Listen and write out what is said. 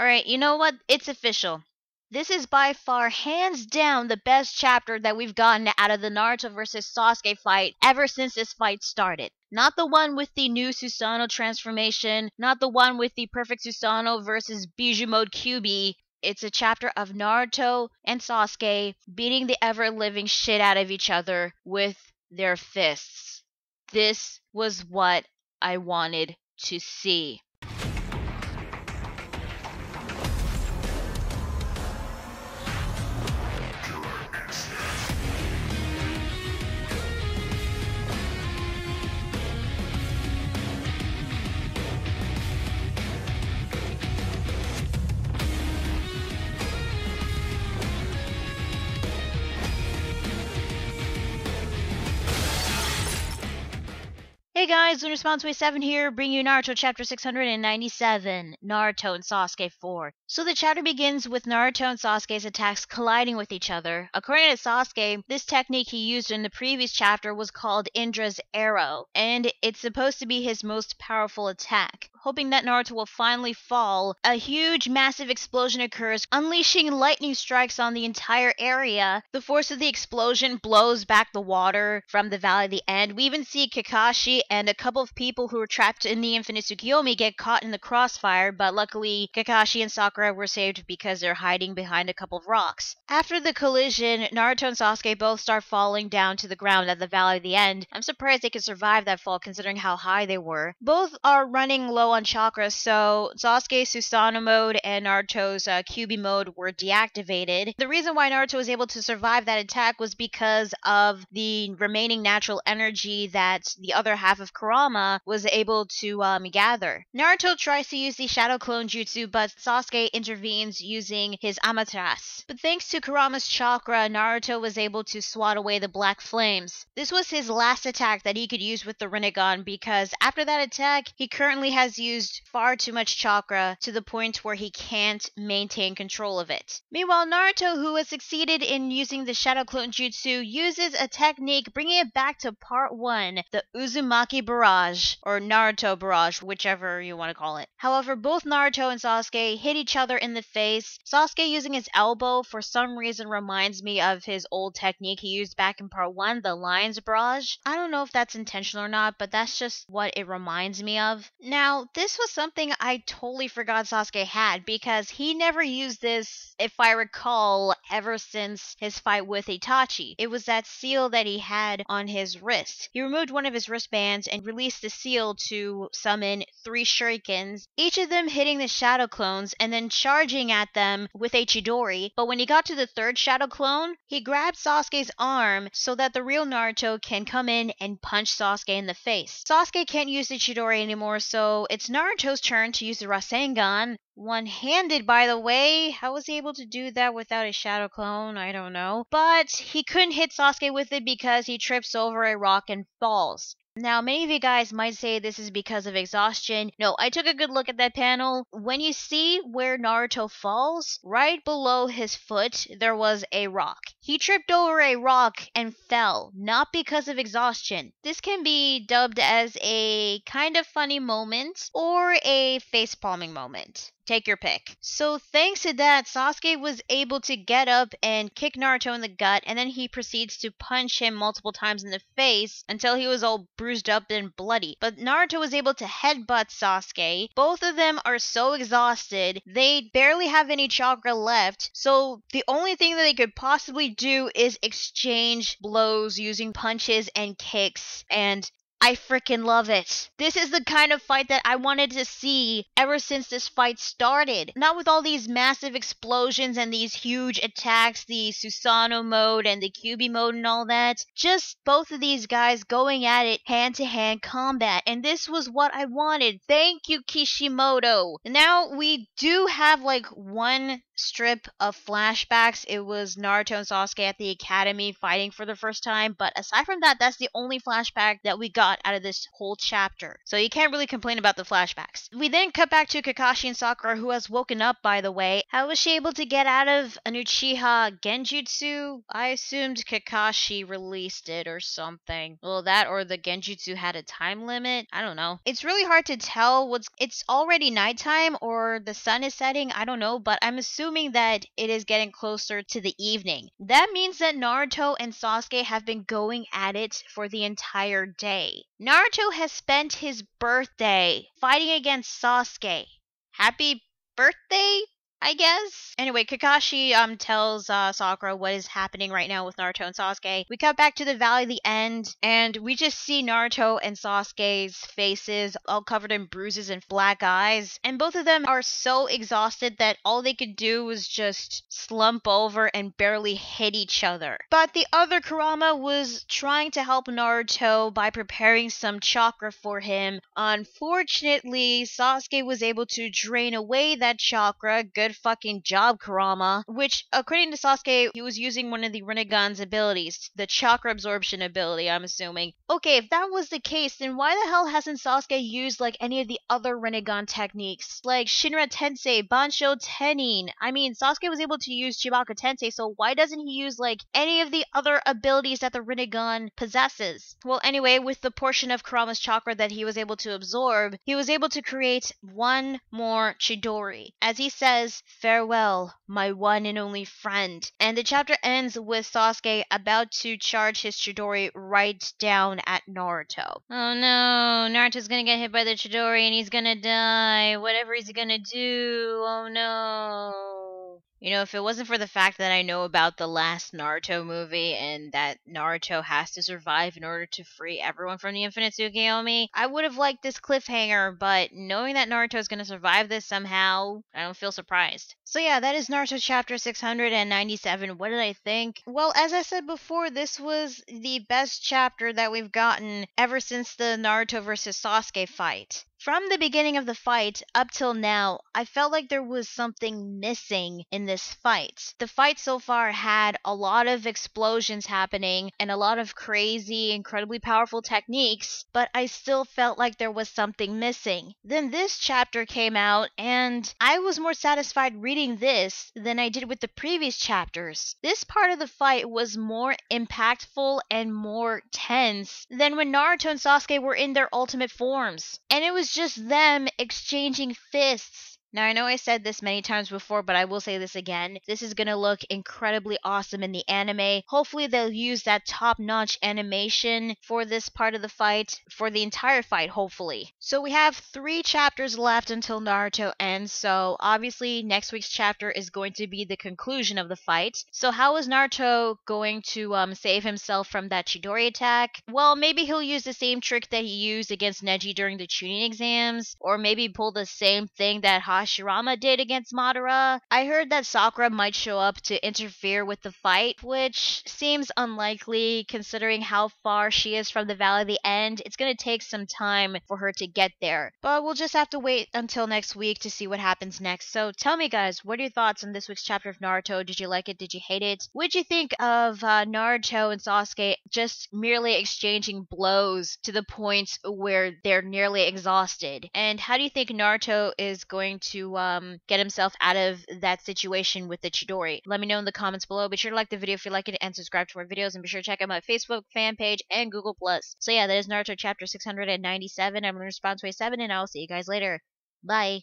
Alright, you know what? It's official. This is by far, hands down, the best chapter that we've gotten out of the Naruto vs. Sasuke fight ever since this fight started. Not the one with the new Susanoo transformation, not the one with the perfect Susanoo versus Bijou Mode Kyuubi. It's a chapter of Naruto and Sasuke beating the ever-living shit out of each other with their fists. This was what I wanted to see. Hey guys, LunarSpawn27 here, bringing you Naruto chapter 697, Naruto and Sasuke 4. So the chapter begins with Naruto and Sasuke's attacks colliding with each other. According to Sasuke, this technique he used in the previous chapter was called Indra's Arrow, and it's supposed to be his most powerful attack. Hoping that Naruto will finally fall, a huge, massive explosion occurs, unleashing lightning strikes on the entire area. The force of the explosion blows back the water from the Valley of the End. We even see Kakashi and a couple of people who were trapped in the Infinite Tsukiyomi get caught in the crossfire, but luckily Kakashi and Sakura were saved because they're hiding behind a couple of rocks. After the collision, Naruto and Sasuke both start falling down to the ground at the Valley of the End. I'm surprised they could survive that fall considering how high they were. Both are running low on chakra, so Sasuke's Susanoo mode and Naruto's Kyuubi mode were deactivated. The reason why Naruto was able to survive that attack was because of the remaining natural energy that the other half of Kurama was able to gather. Naruto tries to use the Shadow Clone Jutsu, but Sasuke intervenes using his Amaterasu. But thanks to Kurama's chakra, Naruto was able to swat away the black flames. This was his last attack that he could use with the Rinnegan, because after that attack, he currently has used far too much chakra to the point where he can't maintain control of it. Meanwhile, Naruto, who has succeeded in using the Shadow Clone Jutsu, uses a technique bringing it back to part 1, the Uzumaki Barrage, or Naruto Barrage, whichever you want to call it. However, both Naruto and Sasuke hit each other in the face. Sasuke using his elbow for some reason reminds me of his old technique he used back in part 1, the Lion's Barrage. I don't know if that's intentional or not, but that's just what it reminds me of. Now, this was something I totally forgot Sasuke had, because he never used this, if I recall, ever since his fight with Itachi. It was that seal that he had on his wrist. He removed one of his wristbands and released the seal to summon 3 shurikens, each of them hitting the shadow clones and then charging at them with a Chidori. But when he got to the 3rd shadow clone, he grabbed Sasuke's arm so that the real Naruto can come in and punch Sasuke in the face. Sasuke can't use the Chidori anymore, so it's Naruto's turn to use the Rasengan. One-handed, by the way. How was he able to do that without a shadow clone? I don't know. But he couldn't hit Sasuke with it because he trips over a rock and falls. Now, many of you guys might say this is because of exhaustion. No, I took a good look at that panel. When you see where Naruto falls, right below his foot, there was a rock. He tripped over a rock and fell, not because of exhaustion. This can be dubbed as a kind of funny moment or a face-palming moment. Take your pick. So thanks to that, Sasuke was able to get up and kick Naruto in the gut, and then he proceeds to punch him multiple times in the face until he was all bruised up and bloody. But Naruto was able to headbutt Sasuke. Both of them are so exhausted, they barely have any chakra left, so the only thing that they could possibly do is exchange blows using punches and kicks, and I freaking love it. This is the kind of fight that I wanted to see ever since this fight started. Not with all these massive explosions and these huge attacks, the Susanoo mode and the Kyuubi mode and all that. Just both of these guys going at it hand-to-hand combat. And this was what I wanted. Thank you, Kishimoto. Now we do have like one strip of flashbacks. It was Naruto and Sasuke at the academy fighting for the first time, but aside from that, that's the only flashback that we got out of this whole chapter. So you can't really complain about the flashbacks. We then cut back to Kakashi and Sakura, who has woken up, by the way. How was she able to get out of an Uchiha Genjutsu? I assumed Kakashi released it or something. Well, that or the Genjutsu had a time limit. I don't know. It's really hard to tell it's already nighttime or the sun is setting. I don't know, but I'm assuming that it is getting closer to the evening. That means that Naruto and Sasuke have been going at it for the entire day. Naruto has spent his birthday fighting against Sasuke. Happy birthday, I guess. Anyway, Kakashi tells Sakura what is happening right now with Naruto and Sasuke. We cut back to the Valley of the End, and we just see Naruto and Sasuke's faces all covered in bruises and black eyes. And both of them are so exhausted that all they could do was just slump over and barely hit each other. But the other Kurama was trying to help Naruto by preparing some chakra for him. Unfortunately, Sasuke was able to drain away that chakra. Good fucking job, Kurama. Which, according to Sasuke, he was using one of the Rinnegan's abilities, the chakra absorption ability, I'm assuming. Okay, if that was the case, then why the hell hasn't Sasuke used like any of the other Rinnegan techniques? Like Shinra Tensei, Bansho Tenin. I mean, Sasuke was able to use Chibaku Tensei, so why doesn't he use like any of the other abilities that the Rinnegan possesses? Well, anyway, with the portion of Kurama's chakra that he was able to absorb, he was able to create one more Chidori. As he says, "Farewell, my one and only friend." And the chapter ends with Sasuke about to charge his Chidori right down at Naruto. Oh no, Naruto's gonna get hit by the Chidori and he's gonna die. Whatever he's gonna do, oh no. You know, if it wasn't for the fact that I know about the last Naruto movie and that Naruto has to survive in order to free everyone from the Infinite Tsukiyomi, I would have liked this cliffhanger, but knowing that Naruto is going to survive this somehow, I don't feel surprised. So yeah, that is Naruto chapter 697. What did I think? Well, as I said before, this was the best chapter that we've gotten ever since the Naruto versus Sasuke fight. From the beginning of the fight up till now, I felt like there was something missing in this fight. The fight so far had a lot of explosions happening and a lot of crazy, incredibly powerful techniques, but I still felt like there was something missing. Then this chapter came out and I was more satisfied reading this than I did with the previous chapters. This part of the fight was more impactful and more tense than when Naruto and Sasuke were in their ultimate forms. And it was just them exchanging fists. Now, I know I said this many times before, but I will say this again. This is going to look incredibly awesome in the anime. Hopefully, they'll use that top-notch animation for this part of the fight, for the entire fight, hopefully. So we have 3 chapters left until Naruto ends, so obviously next week's chapter is going to be the conclusion of the fight. So how is Naruto going to save himself from that Chidori attack? Well, maybe he'll use the same trick that he used against Neji during the Chunin exams, or maybe pull the same thing that Hashirama did against Madara. I heard that Sakura might show up to interfere with the fight, which seems unlikely considering how far she is from the Valley of the End. It's going to take some time for her to get there. But we'll just have to wait until next week to see what happens next. So tell me guys, what are your thoughts on this week's chapter of Naruto? Did you like it? Did you hate it? What did you think of Naruto and Sasuke just merely exchanging blows to the point where they're nearly exhausted? And how do you think Naruto is going to get himself out of that situation with the Chidori? Let me know in the comments below. Be sure to like the video if you like it and subscribe to our videos, and be sure to check out my Facebook fan page and Google+. So yeah, that is Naruto chapter 697. I'm going to respond to a 7, and I'll see you guys later. Bye.